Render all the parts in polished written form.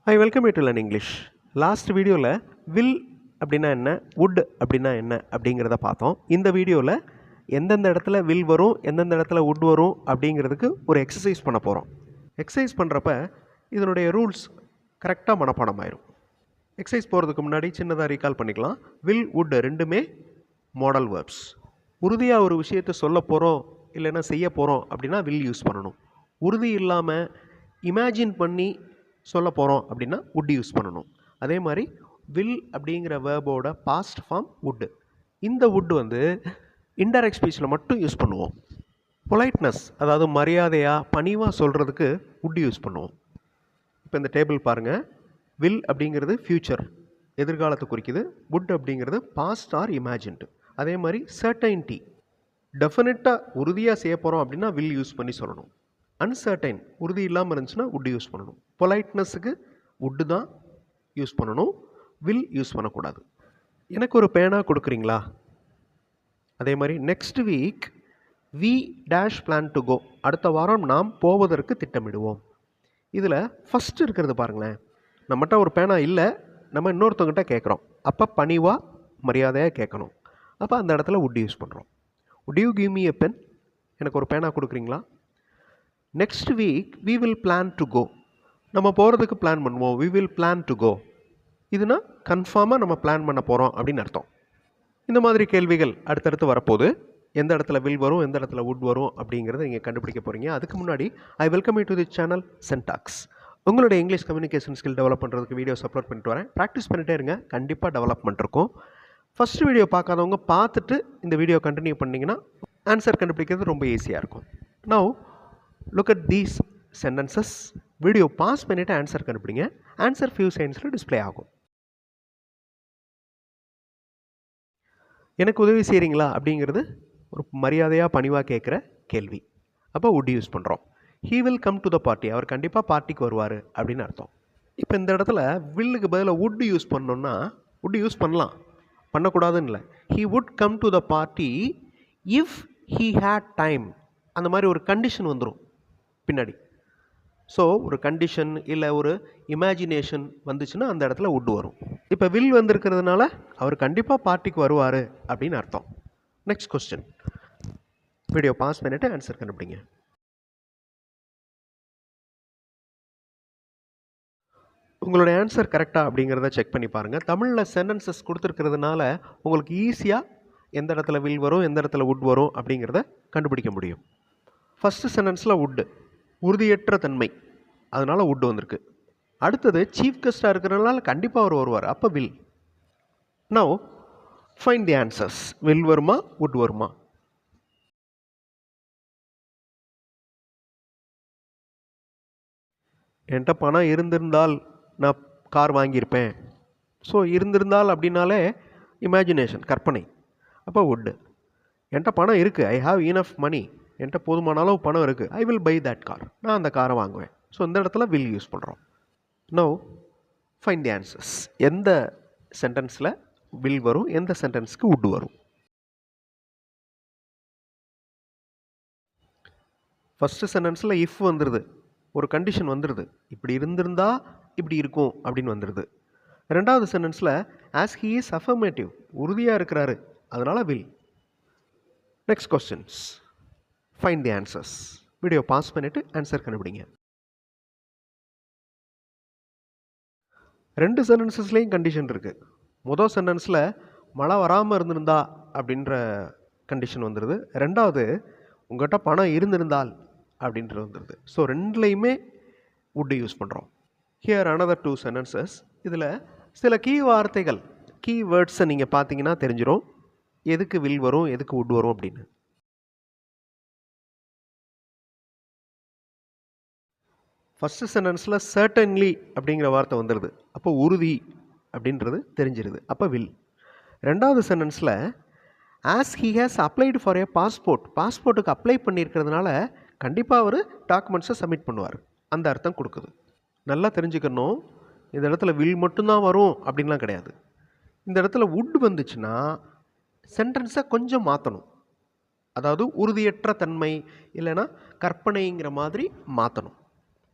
I welcome you to learn English. Last வீடியோவில் will அப்படின்னா என்ன, வுட் அப்படின்னா என்ன அப்படிங்கிறத பார்த்தோம். இந்த வீடியோவில் எந்தெந்த இடத்துல வில் வரும், எந்தெந்த இடத்துல வுட் வரும் அப்படிங்கிறதுக்கு ஒரு எக்ஸசைஸ் பண்ண போகிறோம். எக்ஸசைஸ் பண்ணுறப்ப இதனுடைய ரூல்ஸ் கரெக்டாக மனப்பாடம் ஆயிரும். எக்ஸசைஸ் போகிறதுக்கு முன்னாடி சின்னதாக ரீகால் பண்ணிக்கலாம். வில், வுட் ரெண்டுமே மாடல் வேர்ப்ஸ். உறுதியாக ஒரு விஷயத்தை சொல்ல போகிறோம் இல்லைன்னா செய்ய போகிறோம் அப்படின்னா வில் யூஸ் பண்ணணும். உறுதி இல்லாமல் இமேஜின் பண்ணி சொல்ல போகிறோம் அப்படின்னா வுட் யூஸ் பண்ணணும். அதே மாதிரி வில் அப்படிங்கிற வேர்போட பாஸ்ட் ஃபார்ம் வுட். இந்த வுட் இன்டைரக்ட் ஸ்பீச்சில் மட்டும் யூஸ் பண்ணுவோம். பொலைட்னஸ், அதாவது மரியாதையாக பணிவாக சொல்கிறதுக்கு வுட் யூஸ் பண்ணுவோம். இப்போ இந்த டேபிள் பாருங்கள். வில் அப்படிங்கிறது ஃப்யூச்சர், எதிர்காலத்தை குறிக்குது. வுட் அப்படிங்கிறது பாஸ்ட் ஆர் இமேஜின்டு. அதே மாதிரி சர்டைன்டி, டெஃபினட்டாக உறுதியாக செய்ய போகிறோம் அப்படின்னா வில் யூஸ் பண்ணி சொல்லணும். அன்சர்டைன், உறுதி இல்லாமல் இருந்துச்சுன்னா வுட் யூஸ் பண்ணணும். பொலைட்னஸுக்கு வுட்டு தான் யூஸ் பண்ணணும், வில் யூஸ் பண்ணக்கூடாது. எனக்கு ஒரு பேனா கொடுக்குறீங்களா? அதே மாதிரி next week we dash plan to go, அடுத்த வாரம் நாம் போவதற்கு திட்டமிடுவோம். இதில் ஃபஸ்ட்டு இருக்கிறது பாருங்களேன். நம்மகிட்ட ஒரு பேனா இல்லை, நம்ம இன்னொருத்தவங்கிட்ட கேட்குறோம். அப்போ பணிவாக மரியாதையாக கேட்கணும். அப்போ அந்த இடத்துல வுட் யூஸ் பண்ணுறோம். Would you give me a pen? எனக்கு ஒரு பேனா கொடுக்குறீங்களா? Next week we will plan to go, நம்ம போகிறதுக்கு பிளான் பண்ணுவோம். We will plan to go, இதுனா கன்ஃபார்மாக நம்ம பிளான் பண்ண போகிறோம் அப்படின்னு அர்த்தம். இந்த மாதிரி கேள்விகள் அடுத்தடுத்து வரப்போது. எந்த இடத்துல வில் வரும், எந்த இடத்துல வுட் வரும் அப்படிங்கிறத நீங்கள் கண்டுபிடிக்க போகிறீங்க. அதுக்கு முன்னாடி I welcome you to the channel சென்டாக்ஸ். உங்களுடைய இங்கிலீஷ் கம்யூனிகேஷன் ஸ்கில் டெவலப் பண்ணுறதுக்கு வீடியோஸ் அப்லோட் பண்ணிட்டு வரேன். ப்ராக்டிஸ் பண்ணிகிட்டே இருங்க, கண்டிப்பாக டெவலப்மெண்ட் இருக்கும். ஃபஸ்ட்டு வீடியோ பார்க்காதவங்க பார்த்துட்டு இந்த வீடியோ கண்டினியூ பண்ணிங்கன்னா ஆன்சர் கண்டுபிடிக்கிறது ரொம்ப ஈஸியாக இருக்கும். Now look at these sentences. Video pass பண்ணிவிட்டு ஆன்சர் கண்டுபிடிங்க. ஆன்சர் ஃபியூ செகண்ட்ஸில் டிஸ்பிளே ஆகும். எனக்கு உதவி செய்கிறீங்களா அப்படிங்கிறது ஒரு மரியாதையாக பணிவாக கேட்குற கேள்வி. அப்போ வுட் யூஸ் பண்ணுறோம். He will come to the party, அவர் கண்டிப்பாக பார்ட்டிக்கு வருவார் அப்படின்னு அர்த்தம். இப்போ இந்த இடத்துல வில்லுக்கு பதிலாக வுட் யூஸ் பண்ணோன்னா வுட் யூஸ் பண்ணலாம், பண்ணக்கூடாதுன்னு இல்லை. He would come to the party if he had time, அந்த மாதிரி ஒரு கண்டிஷன் வந்துடும் பின்னாடி. ஸோ ஒரு கண்டிஷன் இல்லை ஒரு இமேஜினேஷன் வந்துச்சுன்னா அந்த இடத்துல வுட் வரும். இப்போ வில் வந்திருக்கிறதுனால அவர் கண்டிப்பாக பார்ட்டிக்கு வருவார் அப்படின்னு அர்த்தம். Next question. வீடியோ பாஸ் பண்ணிவிட்டு ஆன்சர் கண்டுபிடிங்க. உங்களுடைய ஆன்சர் கரெக்டாக அப்படிங்கிறத செக் பண்ணி பாருங்கள். தமிழில் சென்டென்சஸ் கொடுத்துருக்கிறதுனால உங்களுக்கு ஈஸியாக எந்த இடத்துல வில் வரும், எந்த இடத்துல வுட் வரும் அப்படிங்கிறத கண்டுபிடிக்க முடியும். ஃபஸ்ட்டு சென்டென்ஸில் வுட்டு, உறுதியற்ற தன்மை, அதனால் வுட் வந்திருக்கு. அடுத்தது சீஃப் கெஸ்ட்டாக இருக்கிறதுனால கண்டிப்பாக அவர் வருவார், அப்போ will. Now find the answers. Will வருமா, வுட் வருமா? என்கிட்ட பணம் இருந்திருந்தால் நான் கார் வாங்கியிருப்பேன். ஸோ இருந்திருந்தால் அப்படின்னாலே இமேஜினேஷன், கற்பனை, அப்போ வுட்டு. என்கிட்ட பணம் இருக்குது, ஐ ஹாவ் இனஃப் மணி, என்கிட்ட போதுமான அளவு பணம் இருக்குது, I will buy that car, நான் அந்த காரை வாங்குவேன். ஸோ இந்த இடத்துல வில் யூஸ் பண்ணுறோம். Now find the answers. எந்த சென்டென்ஸில் வில் வரும், எந்த சென்டென்ஸ்க்கு வுட் வரும்? ஃபஸ்ட்டு சென்டென்ஸில் இஃப் வந்துடுது, ஒரு கண்டிஷன் வந்துடுது, இப்படி இருந்திருந்தால் இப்படி இருக்கும் அப்படின்னு வந்துடுது. ரெண்டாவது சென்டென்ஸில் ஆஸ் ஹீ இஸ் அஃபர்மேட்டிவ், உறுதியாக இருக்கிறாரு, அதனால் will. Next questions. Find the answers. Video pass பண்ணிவிட்டு ஆன்சர் கண்டுபிடிங்க. ரெண்டு சென்டென்சஸ்லேயும் கண்டிஷன் இருக்குது. முதல் சென்டென்ஸில் மழை வராமல் இருந்திருந்தா அப்படின்ற கண்டிஷன் வந்துடுது. ரெண்டாவது உங்கள்கிட்ட பணம் இருந்திருந்தால் அப்படின்றது வந்துடுது. ஸோ ரெண்டுலேயுமே வுட் யூஸ் பண்ணுறோம். Here another two sentences. இதில் சில கீ வார்த்தைகள், கீ வேர்ட்ஸை நீங்கள் பார்த்தீங்கன்னா தெரிஞ்சிடும் எதுக்கு வில் வரும், எதுக்கு வுட் வரும் அப்படின்னு. ஃபஸ்ட்டு சென்டென்ஸில் சர்டன்லி அப்படிங்கிற வார்த்தை வந்துடுது, அப்போ உறுதி அப்படின்றது தெரிஞ்சிருது, அப்போ வில். ரெண்டாவது சென்டென்ஸில் as he has applied for a passport, பாஸ்போர்ட்டுக்கு அப்ளை பண்ணியிருக்கிறதுனால கண்டிப்பாக அவர் டாக்குமெண்ட்ஸை சப்மிட் பண்ணுவார், அந்த அர்த்தம் கொடுக்குது. நல்லா தெரிஞ்சுக்கணும், இந்த இடத்துல வில் மட்டும்தான் வரும் அப்படின்லாம் கிடையாது. இந்த இடத்துல வுட் வந்துச்சுன்னா சென்டென்ஸை கொஞ்சம் மாற்றணும். அதாவது உறுதியற்ற தன்மை இல்லைன்னா கற்பனைங்கிற மாதிரி மாற்றணும்,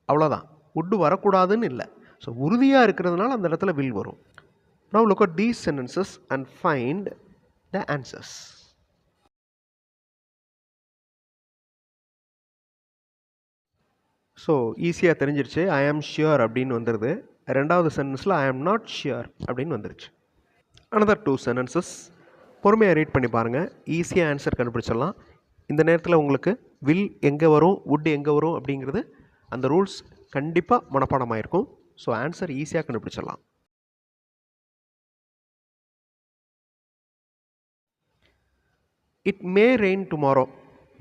அவ்வளோதான். வுட்டு வரக்கூடாதுன்னு இல்லை. ஸோ உறுதியாக இருக்கிறதுனால அந்த இடத்துல will வரும். Now look at these sentences and find the answers. So ஈஸியாக தெரிஞ்சிருச்சு. ஐ ஆம் ஷியோர் அப்படின்னு வந்துடுது. ரெண்டாவது சென்டென்ஸில் ஐ ஆம் நாட் ஷியோர் அப்படின்னு வந்துருச்சு. another 2 sentences பொறுமையாக ரீட் பண்ணி பாருங்கள். ஈஸியாக ஆன்சர் கண்டுபிடிச்சிடலாம். இந்த நேரத்தில் உங்களுக்கு வில் எங்கே வரும், வுட் எங்கே வரும் அப்படிங்கிறது அந்த ரூல்ஸ் கண்டிப்பாக மனப்பாடமாக இருக்கும். ஸோ ஆன்சர் ஈஸியாக கண்டுபிடிச்சிடலாம். It may rain tomorrow.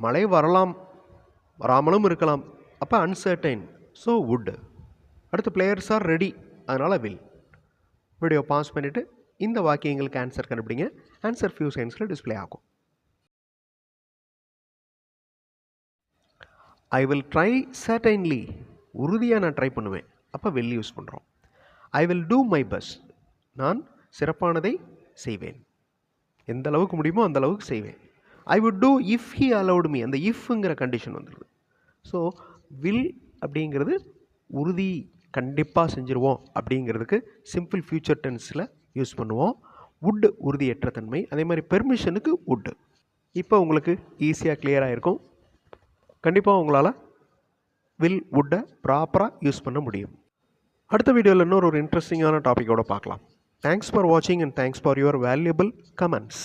மழை வரலாம், வராமலும் இருக்கலாம். அப்போ அன்சர்டைன், ஸோ வுட். அடுத்து பிளேயர்ஸ் ஆர் ரெடி, அதனால் வில். வீடியோ பாஸ் பண்ணிவிட்டு இந்த வாக்கியங்களுக்கு ஆன்சர் கண்டுபிடிங்க. ஆன்சர் ஃபியூ செகண்ட்ஸில் டிஸ்பிளே ஆகும். I will try certainly. உறுதியாக நான் ட்ரை பண்ணுவேன். அப்போ வில் யூஸ் பண்ணுறோம். I will do my best. நான் சிறப்பானதை செய்வேன். எந்த அளவுக்கு முடியுமோ அந்த அளவுக்கு செய்வேன். I would two if he allowed me. அந்த இஃப்ங்கிற கண்டிஷன் வந்துடுது. ஸோ வில் அப்படிங்கிறது உறுதி, கண்டிப்பாக செஞ்சுருவோம் அப்படிங்கிறதுக்கு சிம்பிள் ஃபியூச்சர் டென்ஸில் யூஸ் பண்ணுவோம். வுட் உறுதியற்ற தன்மை. அதே மாதிரி பெர்மிஷனுக்கு வுட். இப்போ உங்களுக்கு ஈஸியாக கிளியராக இருக்கும். கண்டிப்பாக உங்களால் வில் வுட்டை ப்ராப்பராக யூஸ் பண்ண முடியும். அடுத்த வீடியோவில் இன்னொரு இன்ட்ரெஸ்டிங்கான டாப்பிக்கோடு பார்க்கலாம். தேங்க்ஸ் ஃபார் வாட்சிங் and thanks for your valuable comments.